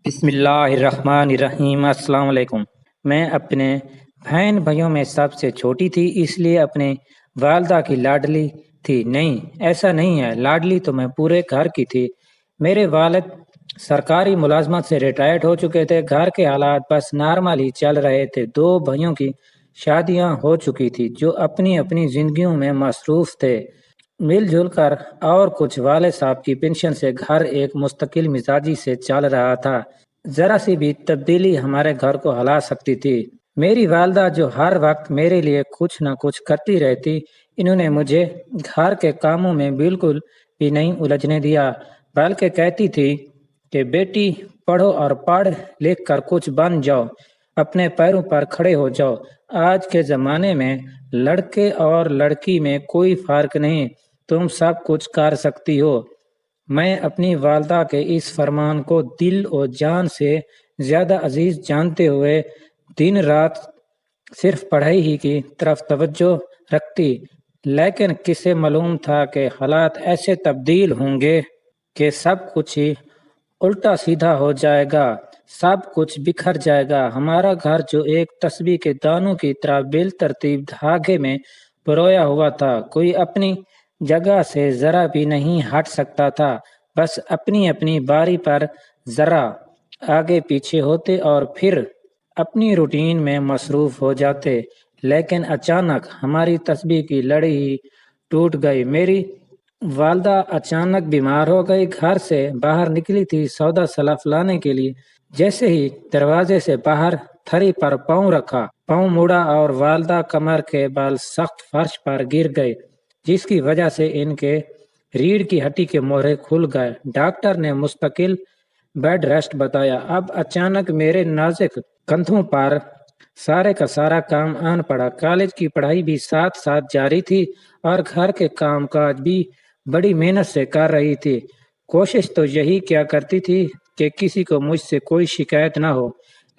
بسم اللہ الرحمن الرحیم۔ السلام علیکم۔ میں اپنے بہن بھائیوں میں سب سے چھوٹی تھی، اس لیے اپنے والدہ کی لاڈلی تھی۔ نہیں، ایسا نہیں ہے، لاڈلی تو میں پورے گھر کی تھی۔ میرے والد سرکاری ملازمت سے ریٹائرڈ ہو چکے تھے، گھر کے حالات بس نارمل ہی چل رہے تھے۔ 2 بھائیوں کی شادیاں ہو چکی تھی جو اپنی اپنی زندگیوں میں مصروف تھے، مل جل کر، اور کچھ والد صاحب کی پنشن سے گھر ایک مستقل مزاجی سے چل رہا تھا۔ ذرا سی بھی تبدیلی ہمارے گھر کو ہلا سکتی تھی۔ میری والدہ جو ہر وقت میرے لیے کچھ نہ کچھ کرتی رہتی، انہوں نے مجھے گھر کے کاموں میں بالکل بھی نہیں الجھنے دیا، بلکہ کہتی تھی کہ بیٹی پڑھو اور پڑھ لکھ کر کچھ بن جاؤ، اپنے پیروں پر کھڑے ہو جاؤ۔ آج کے زمانے میں لڑکے اور لڑکی میں کوئی فرق نہیں، تم سب کچھ کر سکتی ہو۔ میں اپنی والدہ کے اس فرمان کو دل و جان سے زیادہ عزیز جانتے ہوئے دن رات صرف پڑھائی ہی کی طرف توجہ رکھتی، لیکن کسے معلوم تھا کہ حالات ایسے تبدیل ہوں گے کہ سب کچھ ہی الٹا سیدھا ہو جائے گا، سب کچھ بکھر جائے گا۔ ہمارا گھر جو ایک تسبیح کے دانوں کی طرح بالترتیب دھاگے میں پرویا ہوا تھا، کوئی اپنی جگہ سے ذرا بھی نہیں ہٹ سکتا تھا، بس اپنی اپنی باری پر ذرا آگے پیچھے ہوتے اور پھر اپنی روٹین میں مصروف ہو جاتے۔ لیکن اچانک ہماری تسبیح کی لڑی ہی ٹوٹ گئی۔ میری والدہ اچانک بیمار ہو گئی، گھر سے باہر نکلی تھی سودا سلف لانے کے لیے، جیسے ہی دروازے سے باہر تھری پر پاؤں رکھا، پاؤں مڑا اور والدہ کمر کے بال سخت فرش پر گر گئے، جس کی وجہ سے ان کے ریڑھ کی ہڈی کے موہرے کھل گئے۔ ڈاکٹر نے مستقل بیڈ ریسٹ بتایا۔ اب اچانک میرے نازک کندھوں پر سارے کا سارا کام آن پڑا۔ کالج کی پڑھائی بھی ساتھ ساتھ جاری تھی اور گھر کے کام کاج بھی بڑی محنت سے کر رہی تھی۔ کوشش تو یہی کیا کرتی تھی کہ کسی کو مجھ سے کوئی شکایت نہ ہو،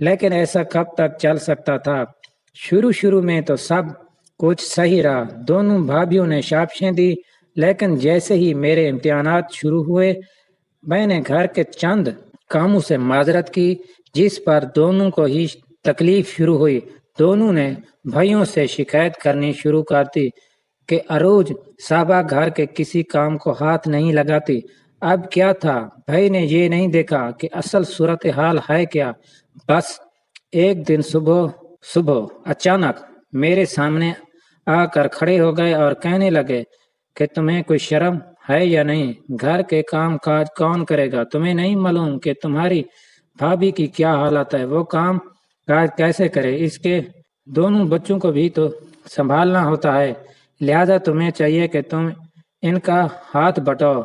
لیکن ایسا کب تک چل سکتا تھا؟ شروع میں تو سب کچھ صحیح رہا، دونوں بھابھیوں نے شاباشیں دی، لیکن جیسے ہی میرے امتحانات شروع ہوئے، میں نے گھر کے چند کاموں سے معذرت کی، جس پر دونوں کو ہی تکلیف شروع ہوئی۔ دونوں نے بھائیوں سے شکایت کرنی شروع کر دی کہ عروج صاحبہ گھر کے کسی کام کو ہاتھ نہیں لگاتی۔ اب کیا تھا، بھائی نے یہ نہیں دیکھا کہ اصل صورتحال ہے کیا؟ بس ایک دن صبح اچانک میرے سامنے آ کر کھڑے ہو گئے اور کہنے لگے کہ تمہیں کوئی شرم ہے یا نہیں؟ گھر کے کام کاج کون کرے گا؟ تمہیں نہیں معلوم کہ تمہاری بھابھی کی کیا حالت ہے؟ وہ کام کاج کیسے کرے؟ اس کے دونوں بچوں کو بھی تو سنبھالنا ہوتا ہے، لہذا تمہیں چاہیے کہ تم ان کا ہاتھ بٹاؤ۔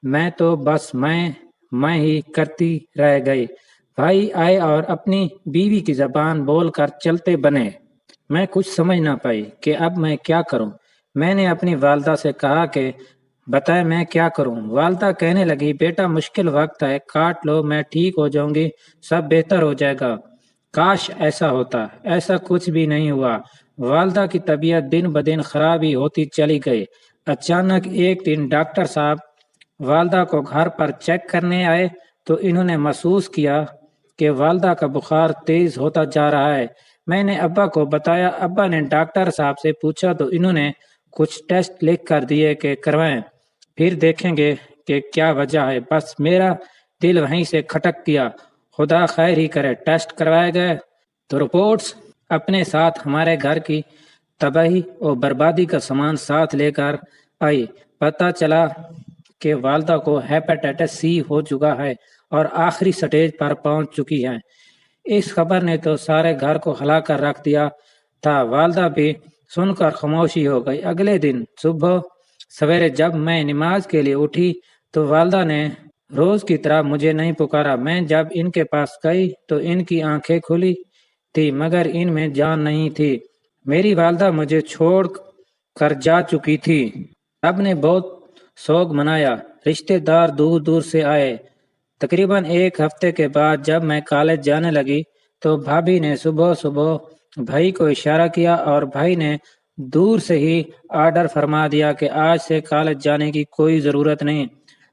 میں تو بس میں ہی کرتی رہ گئی۔ بھائی آئے اور اپنی بیوی کی زبان بول کر چلتے بنے۔ میں کچھ سمجھ نہ پائی کہ اب میں کیا کروں۔ میں نے اپنی والدہ سے کہا کہ بتائے میں کیا کروں؟ والدہ کہنے لگی بیٹا مشکل وقت ہے، کاٹ لو، میں ٹھیک ہو جاؤں گی، سب بہتر ہو جائے گا۔ کاش ایسا ہوتا، ایسا کچھ بھی نہیں ہوا۔ والدہ کی طبیعت دن بدن خراب ہی ہوتی چلی گئی۔ اچانک ایک دن ڈاکٹر صاحب والدہ کو گھر پر چیک کرنے آئے تو انہوں نے محسوس کیا کہ والدہ کا بخار تیز ہوتا جا رہا ہے۔ میں نے ابا کو بتایا، ابا نے ڈاکٹر صاحب سے پوچھا تو انہوں نے کچھ ٹیسٹ لکھ کر دیے کہ کروائیں، پھر دیکھیں گے کہ کیا وجہ ہے۔ بس میرا دل وہیں سے کھٹک گیا۔ خدا خیر ہی کرے۔ ٹیسٹ کروائے گئے تو رپورٹس اپنے ساتھ ہمارے گھر کی تباہی اور بربادی کا سامان ساتھ لے کر آئی۔ پتہ چلا کہ والدہ کو ہیپاٹائٹس سی ہو چکا ہے اور آخری سٹیج پر پہنچ چکی ہیں۔ اس خبر نے تو سارے گھر کو ہلا کر رکھ دیا تھا۔ والدہ بھی سن کر خاموشی ہو گئی۔ اگلے دن صبح سویرے جب میں نماز کے لیے اٹھی تو والدہ نے روز کی طرح مجھے نہیں پکارا۔ میں جب ان کے پاس گئی تو ان کی آنکھیں کھلی تھی مگر ان میں جان نہیں تھی۔ میری والدہ مجھے چھوڑ کر جا چکی تھی۔ سب نے بہت سوگ منایا، رشتہ دار دور دور سے آئے۔ تقریباً ایک ہفتے کے بعد جب میں کالج جانے لگی تو بھابھی نے صبح بھائی کو اشارہ کیا اور بھائی نے دور سے ہی آرڈر فرما دیا کہ آج سے کالج جانے کی کوئی ضرورت نہیں۔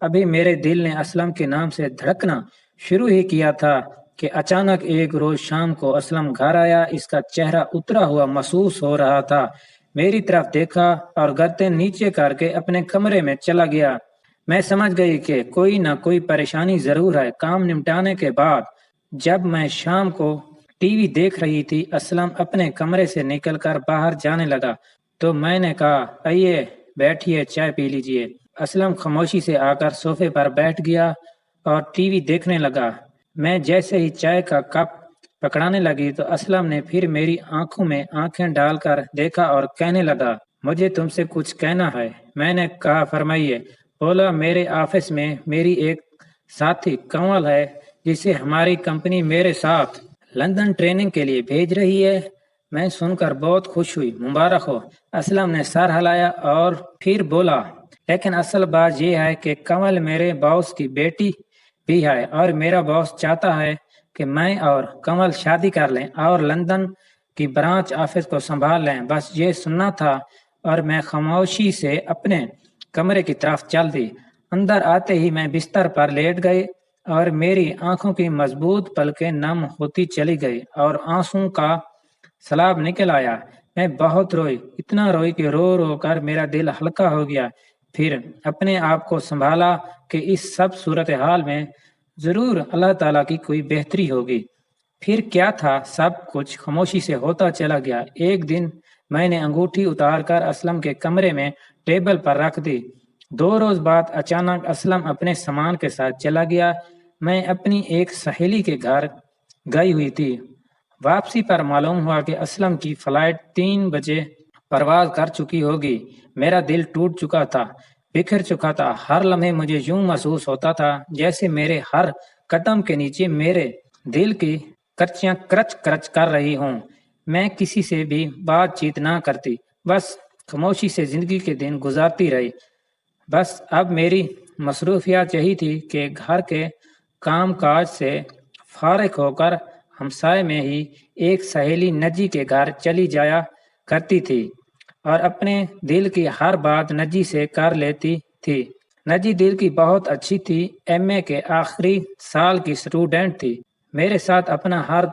ابھی میرے دل نے اسلم کے نام سے دھڑکنا شروع ہی کیا تھا کہ اچانک ایک روز شام کو اسلم گھر آیا۔ اس کا چہرہ اترا ہوا محسوس ہو رہا تھا۔ میری طرف دیکھا اور گردن نیچے کر کے اپنے کمرے میں چلا گیا۔ میں سمجھ گئی کہ کوئی نہ کوئی پریشانی ضرور ہے۔ کام نمٹانے کے بعد جب میں شام کو ٹی وی دیکھ رہی تھی، اسلم اپنے کمرے سے نکل کر باہر جانے لگا تو میں نے کہا، آئیے بیٹھیے، چائے پی لیجیے۔ اسلم خاموشی سے آ کر صوفے پر بیٹھ گیا اور ٹی وی دیکھنے لگا۔ میں جیسے ہی چائے کا کپ پکڑانے لگی تو اسلم نے پھر میری آنکھوں میں آنکھیں ڈال کر دیکھا اور کہنے لگا، مجھے تم سے کچھ کہنا ہے۔ میں نے کہا، فرمائیے۔ بولا، میرے آفس میں میری ایک ساتھی کنول ہے جسے ہماری کمپنی میرے ساتھ لندن ٹریننگ کے لیے بھیج رہی ہے۔ میں سن کر بہت خوش ہوئی۔ مبارک ہو۔ اسلم نے سر ہلایا اور پھر بولا، لیکن اصل بات یہ ہے کہ کنول میرے باس کی بیٹی بھی ہے اور میرا باس چاہتا ہے کہ میں اور کنول شادی کر لیں اور لندن کی برانچ آفس کو سنبھال لیں۔ بس یہ سننا تھا اور میں خاموشی سے اپنے کمرے کی طرف چل دی۔ اندر آتے ہی میں بستر پر لیٹ گئی اور میری آنکھوں کی مضبوط پلکیں نم ہوتی چلی گئی اور آنسوں کا سیلاب نکل آیا۔ میں بہت روئی، اتنا روئی کہ رو رو کر میرا دل ہلکا ہو گیا۔ پھر اپنے آپ کو سنبھالا کہ اس سب صورتحال میں ضرور اللہ تعالیٰ کی کوئی بہتری ہوگی۔ پھر کیا تھا، سب کچھ خاموشی سے ہوتا چلا گیا۔ ایک دن میں نے انگوٹھی اتار کر اسلم کے کمرے میں ٹیبل پر رکھ دی۔ 2 روز بعد اچانک اسلم اپنے سامان کے ساتھ چلا گیا۔ میں اپنی ایک سہیلی کے گھر گئی ہوئی تھی۔ واپسی پر معلوم ہوا کہ اسلم کی فلائٹ 3 بجے پرواز کر چکی ہوگی۔ میرا دل ٹوٹ چکا تھا، بکھر چکا تھا۔ ہر لمحے مجھے یوں محسوس ہوتا تھا جیسے میرے ہر قدم کے نیچے میرے دل کی کرچیاں کرچ کرچ کر رہی ہوں۔ میں کسی سے بھی بات چیت نہ کرتی، بس خاموشی سے زندگی کے دن گزارتی رہی۔ بس اب میری مصروفیات یہی تھی کہ گھر کے کام کاج سے فارغ ہو کر ہمسائے میں ہی ایک سہیلی نجی کے گھر چلی جایا کرتی تھی اور اپنے دل کی ہر بات نجی سے کر لیتی تھی۔ نجی دل کی بہت اچھی تھی، ایم اے کے آخری سال کی اسٹوڈنٹ تھی، میرے ساتھ اپنا ہر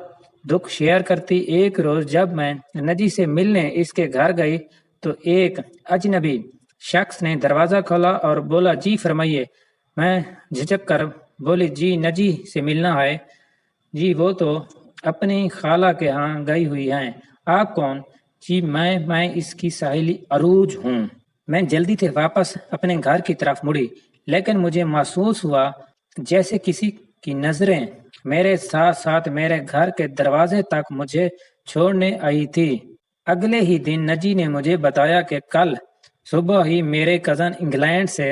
دکھ شیئر کرتی۔ ایک روز جب میں نجی سے ملنے اس کے گھر گئی تو ایک اجنبی شخص نے دروازہ کھولا اور بولا، جی فرمائیے۔ میں جھجک کر بولی، جی نجی سے ملنا ہے۔ جی وہ تو اپنی خالہ کے ہاں گئی ہوئی ہیں۔ آپ کون؟ جی میں اس کی سہیلی عروج ہوں۔ میں جلدی سے واپس اپنے گھر کی طرف مڑی، لیکن مجھے محسوس ہوا جیسے کسی کی نظریں میرے ساتھ ساتھ میرے گھر کے دروازے تک مجھے چھوڑنے آئی تھی۔ اگلے ہی دن نجی نے مجھے بتایا کہ کل صبح ہی میرے کزن انگلینڈ سے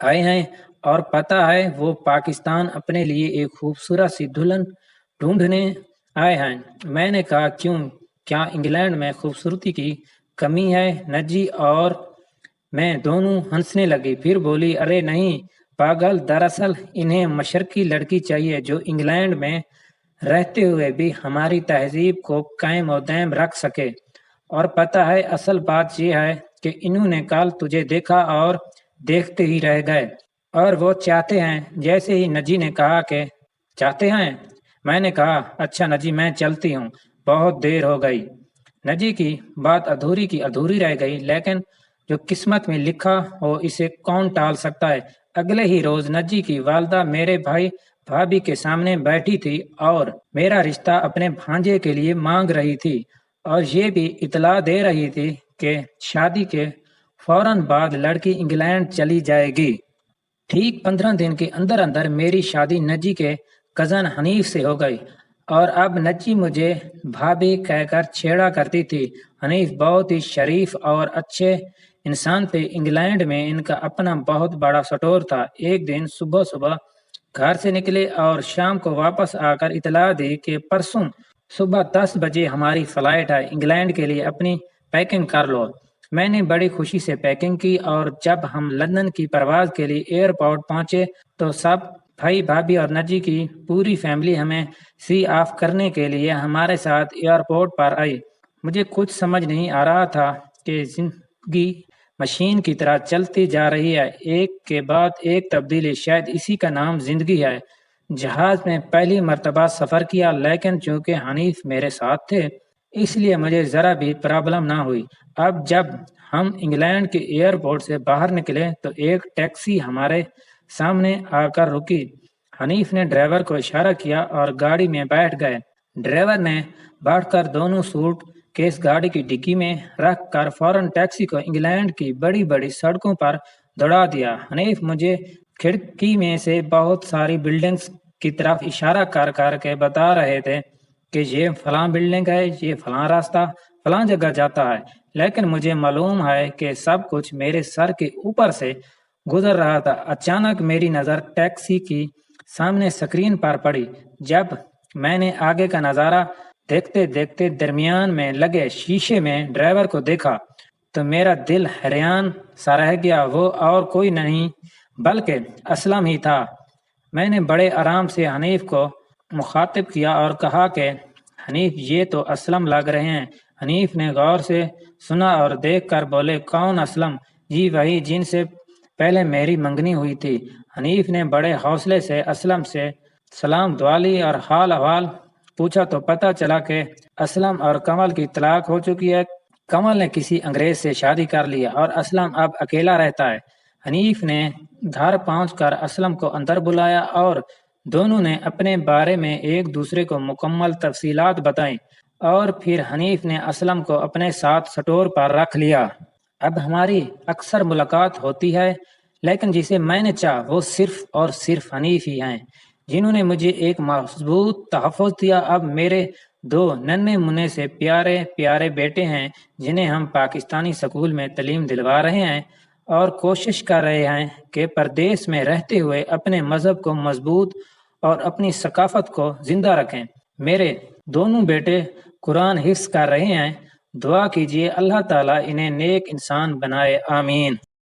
آئے ہیں اور پتہ ہے وہ پاکستان اپنے لیے ایک خوبصورت سی دلہن ڈھونڈنے آئے ہیں۔ میں نے کہا، کیوں، کیا انگلینڈ میں خوبصورتی کی کمی ہے؟ نجی اور میں دونوں ہنسنے لگی، پھر بولی، ارے نہیں پاگل، دراصل انہیں مشرقی لڑکی چاہیے جو انگلینڈ میں رہتے ہوئے بھی ہماری تہذیب کو قائم و دائم رکھ سکے۔ اور پتہ ہے اصل بات یہ ہے کہ انہوں نے کل تجھے دیکھا اور دیکھتے ہی رہ گئے، اور وہ چاہتے ہیں۔ جیسے ہی نجی نے کہا کہ چاہتے ہیں، میں نے کہا، اچھا نجی میں چلتی ہوں، بہت دیر ہو گئی۔ نجی کی بات ادھوری کی ادھوری رہ گئی، لیکن جو قسمت میں لکھا ہو اسے کون ٹال سکتا ہے۔ اگلے ہی روز نجی کی والدہ میرے بھائی بھابھی کے سامنے بیٹھی تھی اور میرا رشتہ اپنے بھانجے کے لیے مانگ رہی تھی اور یہ بھی اطلاع دے رہی تھی کہ شادی کے فوراً بعد لڑکی انگلینڈ چلی جائے گی۔ ٹھیک 15 دن کے اندر اندر میری شادی نجی کے کزن حنیف سے ہو گئی اور اب نجی مجھے بھابھی کہہ کر چھیڑا کرتی تھی۔ حنیف بہت ہی شریف اور اچھے انسان تھے۔ انگلینڈ میں ان کا اپنا بہت بڑا سٹور تھا۔ ایک دن صبح گھر سے نکلے اور شام کو واپس آ کر اطلاع دی کہ پرسوں صبح 10 بجے ہماری فلائٹ ہے، انگلینڈ کے لیے اپنی پیکنگ کر لو۔ میں نے بڑی خوشی سے پیکنگ کی اور جب ہم لندن کی پرواز کے لیے ایئرپورٹ پہنچے تو سب بھائی بھابھی اور نجی کی پوری فیملی ہمیں سی آف کرنے کے لیے ہمارے ساتھ ایئرپورٹ پر آئی۔ مجھے کچھ سمجھ نہیں آ رہا تھا کہ زندگی مشین کی طرح چلتی جا رہی ہے، ایک کے بعد ایک تبدیلی، شاید اسی کا نام زندگی ہے۔ جہاز میں پہلی مرتبہ سفر کیا، لیکن چونکہ حنیف میرے ساتھ تھے اس لیے مجھے ذرا بھی پرابلم نہ ہوئی۔ اب جب ہم انگلینڈ کے ایئرپورٹ سے باہر نکلے تو ایک ٹیکسی ہمارے سامنے آ کر رکی۔ حنیف نے ڈرائیور کو اشارہ کیا اور گاڑی میں بیٹھ گئے۔ ڈرائیور نے بیٹھ کر دونوں سوٹ کیس گاڑی کی ڈگی میں رکھ کر فوراً ٹیکسی کو انگلینڈ کی بڑی بڑی سڑکوں پر دوڑا دیا۔ حنیف مجھے کھڑکی میں سے بہت ساری بلڈنگز کی طرف اشارہ کر کر کے بتا رہے تھے کہ یہ فلاں بلڈنگ ہے، یہ فلاں راستہ فلاں جگہ جاتا ہے، لیکن مجھے معلوم ہے کہ سب کچھ میرے سر کے اوپر سے گزر رہا تھا۔ اچانک میری نظر ٹیکسی کی سامنے سکرین پر پڑی۔ جب میں نے آگے کا نظارہ دیکھتے دیکھتے درمیان میں لگے شیشے میں ڈرائیور کو دیکھا تو میرا دل حیران سا رہ گیا۔ وہ اور کوئی نہیں بلکہ اسلم ہی تھا۔ میں نے بڑے آرام سے حنیف کو مخاطب کیا اور کہا کہ حنیف یہ تو اسلم لگ رہے ہیں۔ حنیف نے غور سے سنا اور دیکھ کر بولے، کون اسلم؟ جی وہی جن سے پہلے میری منگنی ہوئی تھی۔ حنیف نے بڑے حوصلے سے اسلم سے سلام دعا لی اور حال احوال پوچھا تو پتہ چلا کہ اسلم اور کمل کی طلاق ہو چکی ہے۔ کمل نے کسی انگریز سے شادی کر لیا اور اسلم اب اکیلا رہتا ہے۔ حنیف نے گھر پہنچ کر اسلم کو اندر بلایا اور دونوں نے اپنے بارے میں ایک دوسرے کو مکمل تفصیلات بتائیں، اور پھر حنیف نے اسلم کو اپنے ساتھ سٹور پر رکھ لیا۔ اب ہماری اکثر ملاقات ہوتی ہے، لیکن جسے میں نے چاہا وہ صرف اور صرف حنیف ہی ہیں، جنہوں نے مجھے ایک مضبوط تحفظ دیا۔ اب میرے دو ننھے منھے سے پیارے پیارے بیٹے ہیں جنہیں ہم پاکستانی سکول میں تعلیم دلوا رہے ہیں اور کوشش کر رہے ہیں کہ پردیس میں رہتے ہوئے اپنے مذہب کو مضبوط اور اپنی ثقافت کو زندہ رکھیں۔ میرے دونوں بیٹے قرآن حفظ کر رہے ہیں، دعا کیجیے اللہ تعالیٰ انہیں نیک انسان بنائے، آمین۔